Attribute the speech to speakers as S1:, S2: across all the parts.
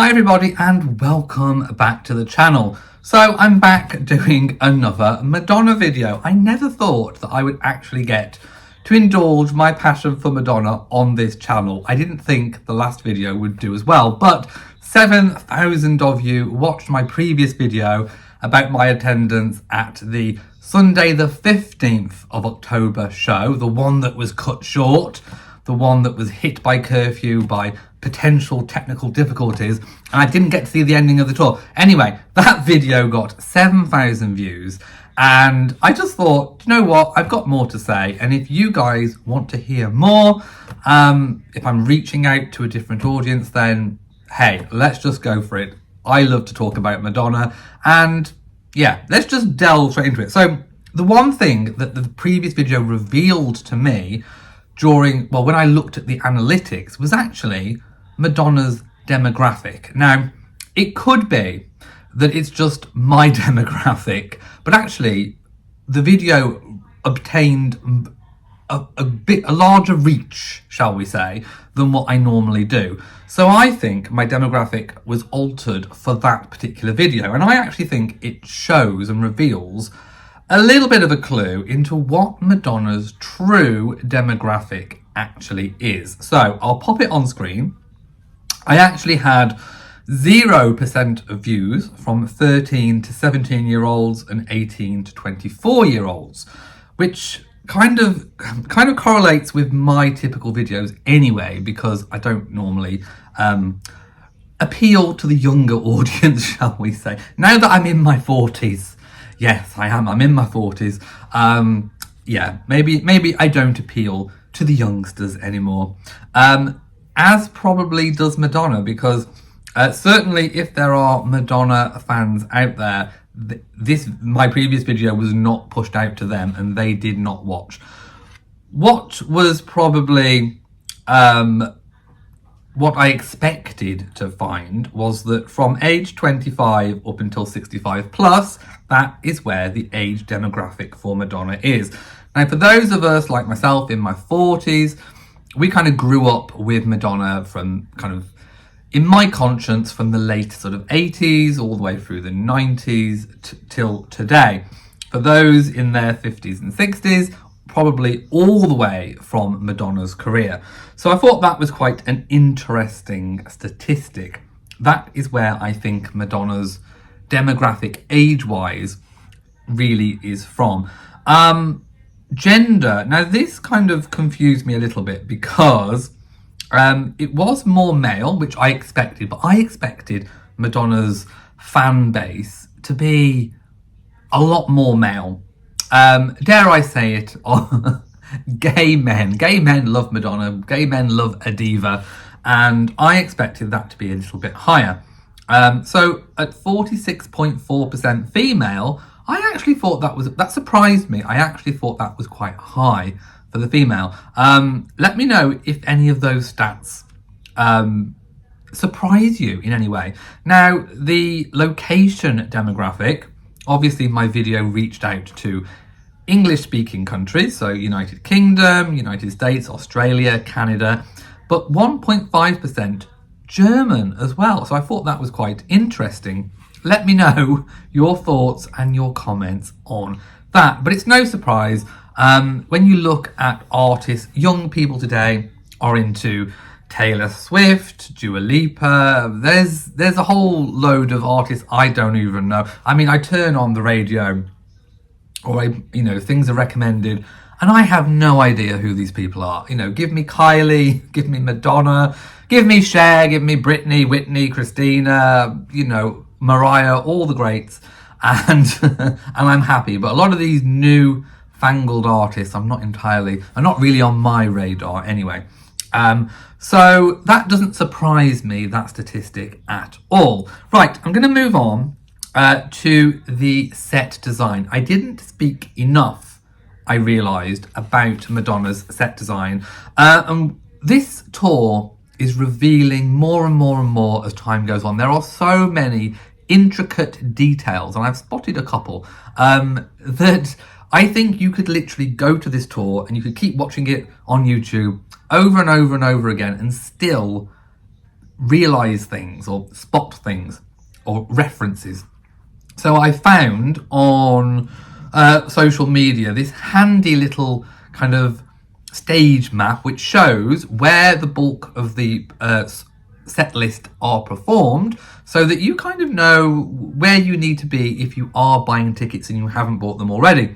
S1: Hi everybody and welcome back to the channel. So I'm back doing another Madonna video. I never thought that I would actually get to indulge my passion for Madonna on this channel. I didn't think the last video would do as well, but 7,000 of you watched my previous video about my attendance at the Sunday the 15th of October show, the one that was cut short, the one that was hit by curfew, by potential technical difficulties, and I didn't get to see the ending of the tour. Anyway, that video got 7,000 views, and I just thought, you know what, I've got more to say, and if you guys want to hear more, if I'm reaching out to a different audience, then hey, let's just go for it. I love to talk about Madonna, and yeah, let's just delve straight into it. So the one thing that the previous video revealed to me when I looked at the analytics was actually Madonna's demographic. Now, it could be that it's just my demographic, but actually the video obtained a larger reach, shall we say, than what I normally do. So I think my demographic was altered for that particular video, and I actually think it shows and reveals a little bit of a clue into what Madonna's true demographic actually is. So I'll pop it on screen. I actually had 0% of views from 13 to 17 year olds and 18 to 24 year olds, which kind of correlates with my typical videos anyway, because I don't normally appeal to the younger audience, shall we say. Now that I'm in my 40s, yes, I am. I'm in my 40s. Yeah, maybe I don't appeal to the youngsters anymore. As probably does Madonna, because certainly if there are Madonna fans out there, my previous video was not pushed out to them and they did not watch. What was probably what I expected to find was that from age 25 up until 65 plus, that is where the age demographic for Madonna is. Now, for those of us like myself in my 40s, we kind of grew up with Madonna from in my conscience, from the late sort of 80s all the way through the 90s till today. For those in their 50s and 60s, probably all the way from Madonna's career. So I thought that was quite an interesting statistic. That is where I think Madonna's demographic age-wise really is from. Gender, now this kind of confused me a little bit because it was more male, which I expected, but I expected Madonna's fan base to be a lot more male. Dare I say it, gay men. Gay men love Madonna, gay men love a diva, and I expected that to be a little bit higher. So at 46.4% female, I actually thought that surprised me. I actually thought that was quite high for the female. Let me know if any of those stats surprise you in any way. Now, the location demographic, obviously my video reached out to English-speaking countries, so United Kingdom, United States, Australia, Canada, but 1.5% German as well. So I thought that was quite interesting. Let me know your thoughts and your comments on that. But it's no surprise when you look at artists, young people today are into Taylor Swift, Dua Lipa. There's a whole load of artists I don't even know. I mean, I turn on the radio or things are recommended and I have no idea who these people are. Give me Kylie, give me Madonna, give me Cher, give me Britney, Whitney, Christina, Mariah, all the greats, and and I'm happy. But a lot of these new fangled artists, I'm not really on my radar anyway. So that doesn't surprise me, that statistic, at all. Right, I'm going to move on to the set design. I didn't speak enough, I realised, about Madonna's set design. And this tour is revealing more and more and more as time goes on. There are so many intricate details, and I've spotted a couple, that I think you could literally go to this tour and you could keep watching it on YouTube over and over and over again and still realise things or spot things or references. So I found on social media this handy little kind of stage map which shows where the bulk of the set list are performed, so that you kind of know where you need to be if you are buying tickets and you haven't bought them already.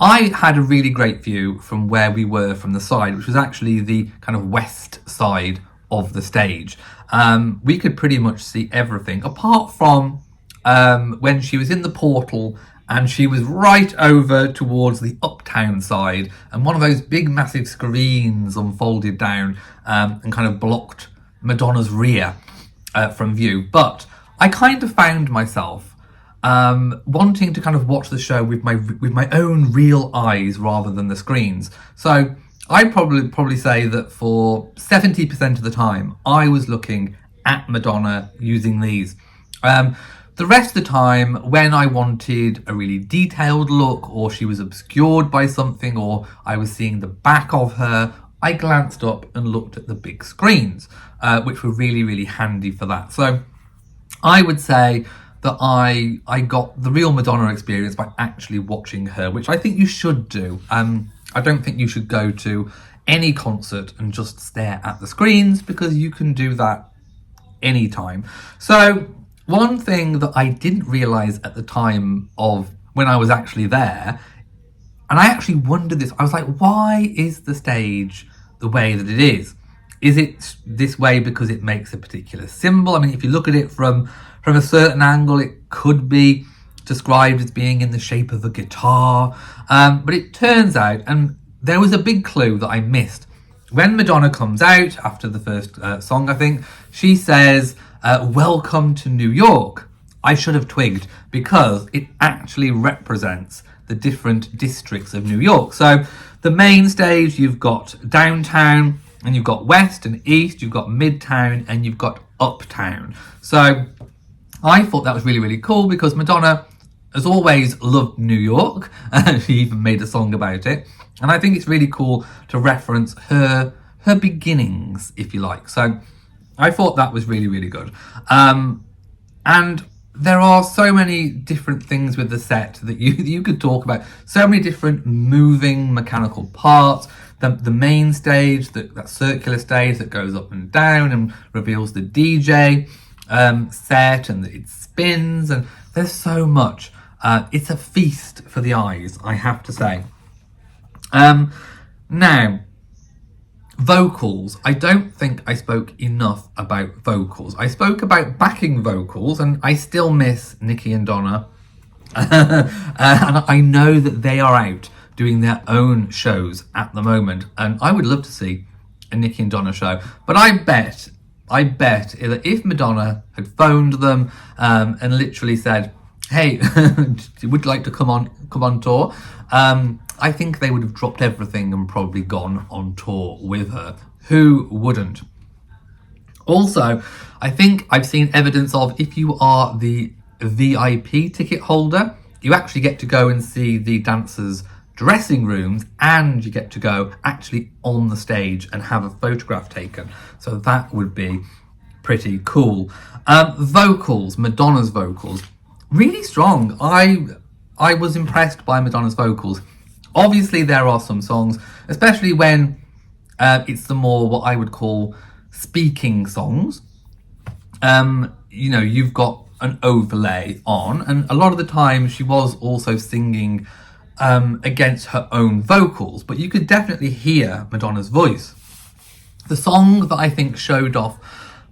S1: I had a really great view from where we were from the side, which was actually the kind of west side of the stage. We could pretty much see everything apart from when she was in the portal and she was right over towards the uptown side, and one of those big massive screens unfolded down and kind of blocked Madonna's rear from view. But I kind of found myself wanting to kind of watch the show with my own real eyes rather than the screens. So I'd probably say that for 70% of the time I was looking at Madonna using these. The rest of the time, when I wanted a really detailed look, or she was obscured by something, or I was seeing the back of her, I glanced up and looked at the big screens, which were really, really handy for that. So I would say that I got the real Madonna experience by actually watching her, which I think you should do. I don't think you should go to any concert and just stare at the screens, because you can do that anytime. So one thing that I didn't realise at the time of when I was actually there, and I actually wondered this, I was like, why is the stage the way that it is? Is it this way because it makes a particular symbol? I mean, if you look at it from a certain angle, it could be described as being in the shape of a guitar. But it turns out, and there was a big clue that I missed. When Madonna comes out after the first song, I think, she says, "Welcome to New York." I should have twigged, because it actually represents the different districts of New York. So the main stage, you've got downtown, and you've got west and east, you've got midtown, and you've got uptown. So I thought that was really, really cool, because Madonna has always loved New York. She even made a song about it. And I think it's really cool to reference her beginnings, if you like. So I thought that was really, really good. And there are so many different things with the set that you could talk about. So many different moving mechanical parts. The main stage, that circular stage that goes up and down and reveals the DJ set, and it spins, and there's so much. It's a feast for the eyes, I have to say. Now, vocals. I don't think I spoke enough about vocals. I spoke about backing vocals, and I still miss Nikki and Donna. And I know that they are out doing their own shows at the moment, and I would love to see a Nikki and Donna show. But I bet that if Madonna had phoned them and literally said, "Hey, would you like to come on tour?" I think they would have dropped everything and probably gone on tour with her. Who wouldn't? Also, I think I've seen evidence of, if you are the VIP ticket holder, you actually get to go and see the dancers' dressing rooms, and you get to go actually on the stage and have a photograph taken. So that would be pretty cool. Vocals, Madonna's vocals, really strong. I was impressed by Madonna's vocals. Obviously, there are some songs, especially when it's the more what I would call speaking songs. You've got an overlay on, and a lot of the time she was also singing against her own vocals, but you could definitely hear Madonna's voice. The song that I think showed off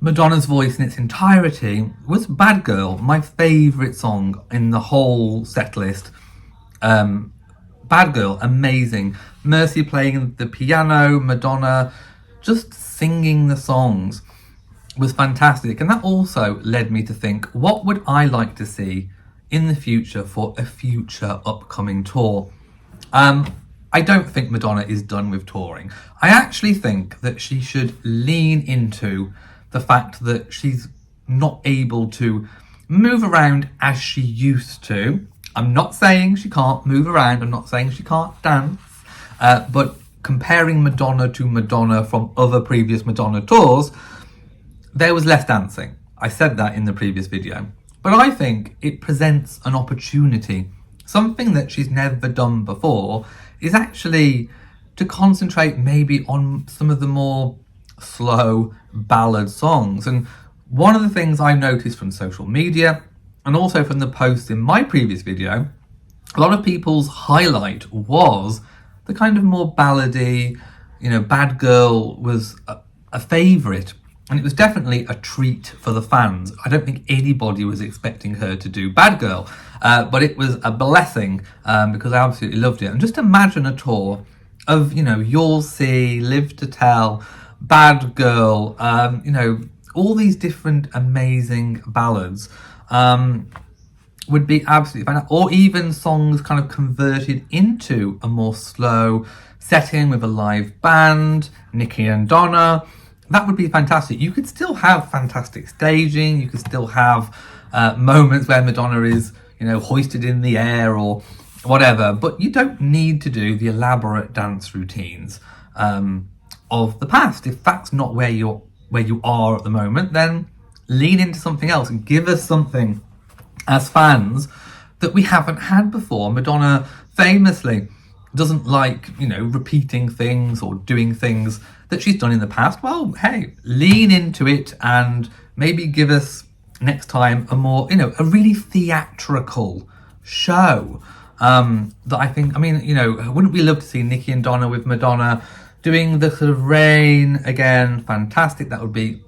S1: Madonna's voice in its entirety was Bad Girl, my favourite song in the whole set list. Bad Girl, amazing. Mercy playing the piano, Madonna just singing the songs was fantastic. And that also led me to think, what would I like to see in the future for a future upcoming tour? I don't think Madonna is done with touring. I actually think that she should lean into the fact that she's not able to move around as she used to. I'm not saying she can't move around, I'm not saying she can't dance, but comparing Madonna to Madonna from other previous Madonna tours, there was less dancing. I said that in the previous video. But I think it presents an opportunity. Something that she's never done before is actually to concentrate maybe on some of the more slow ballad songs. And one of the things I noticed from social media and also from the posts in my previous video, a lot of people's highlight was the kind of more ballady, Bad Girl was a favourite. And it was definitely a treat for the fans. I don't think anybody was expecting her to do Bad Girl, but it was a blessing because I absolutely loved it. And just imagine a tour of, You'll See, Live to Tell, Bad Girl, all these different amazing ballads would be absolutely fantastic. Or even songs kind of converted into a more slow setting with a live band, Nicki and Donna. That would be fantastic. You could still have fantastic staging. You could still have moments where Madonna is, hoisted in the air or whatever. But you don't need to do the elaborate dance routines of the past. If that's not where you are at the moment, then lean into something else and give us something as fans that we haven't had before. Madonna famously doesn't like, repeating things or doing things that she's done in the past. Well, hey, lean into it and maybe give us next time a more, a really theatrical show. That I think, wouldn't we love to see Nicki and Donna with Madonna doing the sort of Rain again? Fantastic. That would be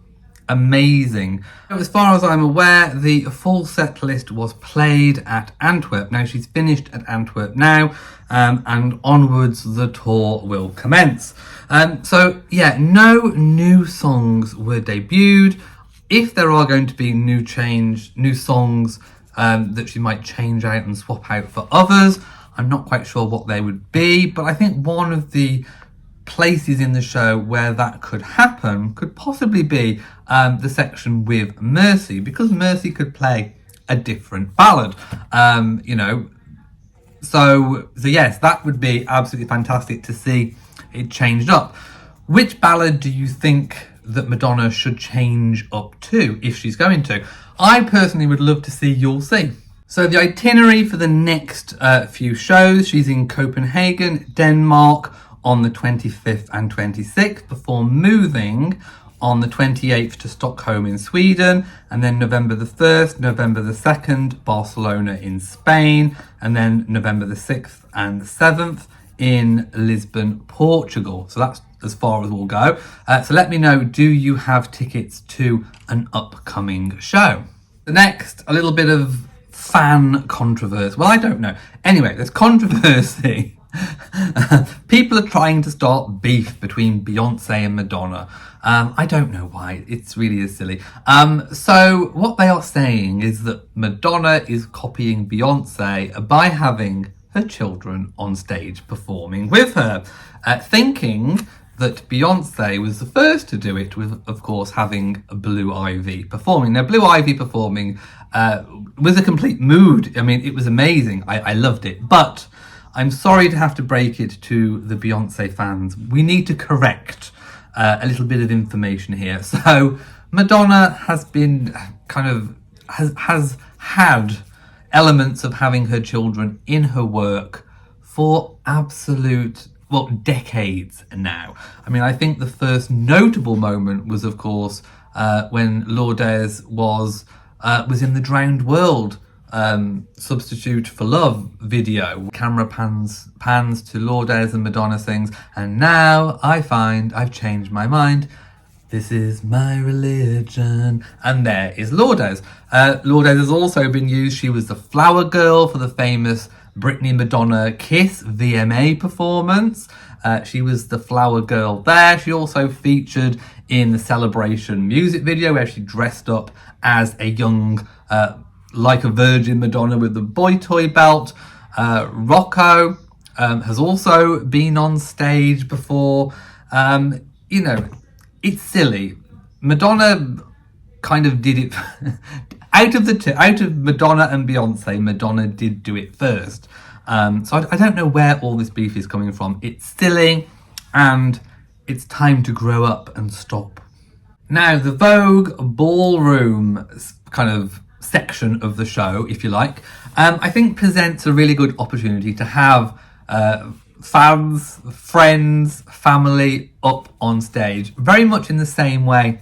S1: amazing. As far as I'm aware, the full set list was played at Antwerp. Now she's finished at Antwerp now, and onwards the tour will commence. So yeah, no new songs were debuted. If there are going to be new songs that she might change out and swap out for others, I'm not quite sure what they would be, but I think one of the places in the show where that could happen could possibly be the section with Mercy, because Mercy could play a different ballad. So yes, that would be absolutely fantastic to see it changed up. Which ballad do you think that Madonna should change up to, if she's going to? I personally would love to see You'll See. So the itinerary for the next few shows: she's in Copenhagen, Denmark on the 25th and 26th, before moving on the 28th to Stockholm in Sweden, and then November the 1st, November the 2nd, Barcelona in Spain, and then November the 6th and the 7th in Lisbon, Portugal. So that's as far as we'll go. So let me know, do you have tickets to an upcoming show? The next, a little bit of fan controversy. Well, I don't know. Anyway, there's controversy. People are trying to start beef between Beyonce and Madonna. I don't know why. It's really silly. So what they are saying is that Madonna is copying Beyonce by having her children on stage performing with her, thinking that Beyonce was the first to do it, with, of course, having Blue Ivy performing. Now, Blue Ivy performing was a complete mood. I mean, it was amazing. I loved it. But I'm sorry to have to break it to the Beyonce fans. We need to correct a little bit of information here. So Madonna has been has had elements of having her children in her work for decades now. I mean, I think the first notable moment was, of course, when Lourdes was in the Drowned World Substitute for Love video. Camera pans to Lourdes and Madonna sings, "And now I find I've changed my mind. This is my religion." And there is Lourdes. Lourdes has also been used. She was the flower girl for the famous Britney Madonna Kiss VMA performance. She was the flower girl there. She also featured in the Celebration music video, where she dressed up as a young, like a virgin Madonna with the boy toy belt. Rocco has also been on stage before. It's silly. Madonna kind of did it out of Madonna and Beyonce. Madonna did do it first. So I don't know where all this beef is coming from. It's silly, and it's time to grow up and stop Now, the Vogue ballroom kind of section of the show, if you like, I think presents a really good opportunity to have fans, friends, family up on stage, very much in the same way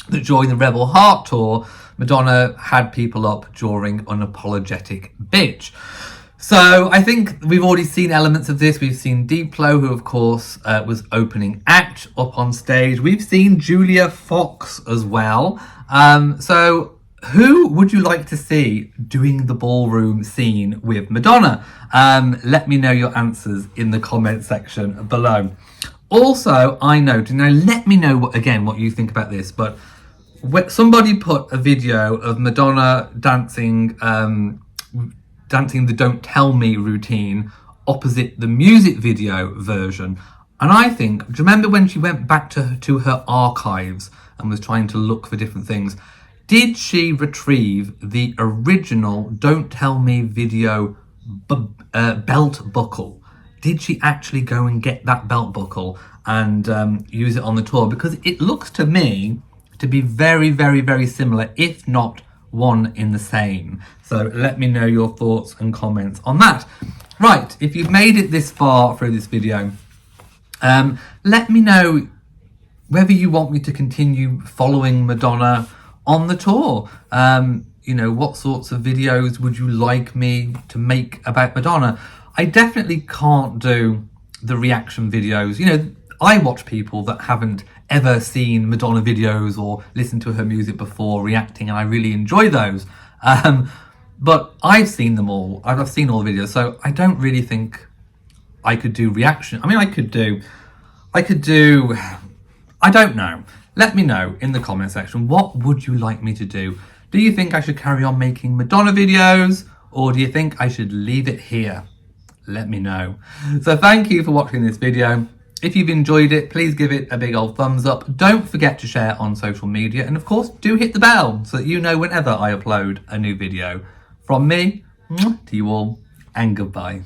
S1: that during the Rebel Heart tour, Madonna had people up during Unapologetic Bitch. So I think we've already seen elements of this. We've seen Diplo, who of course was opening act, up on stage. We've seen Julia Fox as well. So who would you like to see doing the ballroom scene with Madonna? Let me know your answers in the comment section below. Also, let me know what you think about this, but somebody put a video of Madonna dancing the Don't Tell Me routine opposite the music video version. And I think, do you remember when she went back to her archives and was trying to look for different things? Did she retrieve the original Don't Tell Me video belt buckle? Did she actually go and get that belt buckle and use it on the tour? Because it looks to me to be very, very, very similar, if not one in the same. So let me know your thoughts and comments on that. Right, if you've made it this far through this video, let me know whether you want me to continue following Madonna on the tour. What sorts of videos would you like me to make about Madonna? I definitely can't do the reaction videos. I watch people that haven't ever seen Madonna videos or listened to her music before reacting, and I really enjoy those. But I've seen them all. I've seen all the videos, so I don't really think I could do reaction. I mean, I could do, I don't know. Let me know in the comment section, what would you like me to do? Do you think I should carry on making Madonna videos, or do you think I should leave it here? Let me know. So thank you for watching this video. If you've enjoyed it, please give it a big old thumbs up. Don't forget to share on social media. And of course, do hit the bell so that you know whenever I upload a new video. From me, to you all, and goodbye.